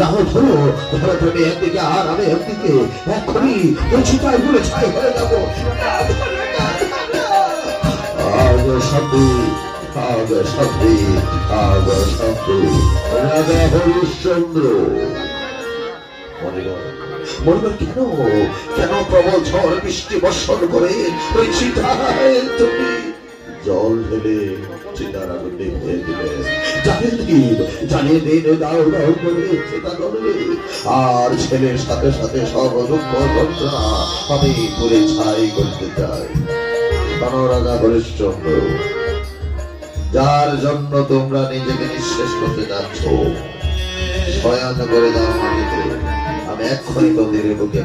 লাভ ধরো ধরো তুমি একদিকে আর আমি একদিকে এখনই চিতায় বলে ছাই হয়ে যাবো। আগ সাথে আগ সাথে আগ সাথে রাজা হরিশ্চন্দ্র। মরিবার কেন কেন প্রবল ঝড় বৃষ্টি বর্ষণ করে ওই চিতায় তুমি জল ঢেলে চিতার আগুন নিভিয়ে দিলে। জানিয়ে দিন দাও দাও করে চিতা জ্বলবে আর ছেলের সাথে সাথে সব দুঃখ যন্ত্রণা আমি পুরে ছাই করতে চাই। রাজা হরিশ্চন্দ্র, যার জন্য তোমরা নিজেকে নিঃশেষ করতে যাচ্ছ, শয়ন করে দাও মাটিতে। আমি এক্ষুনি তোদের বুকে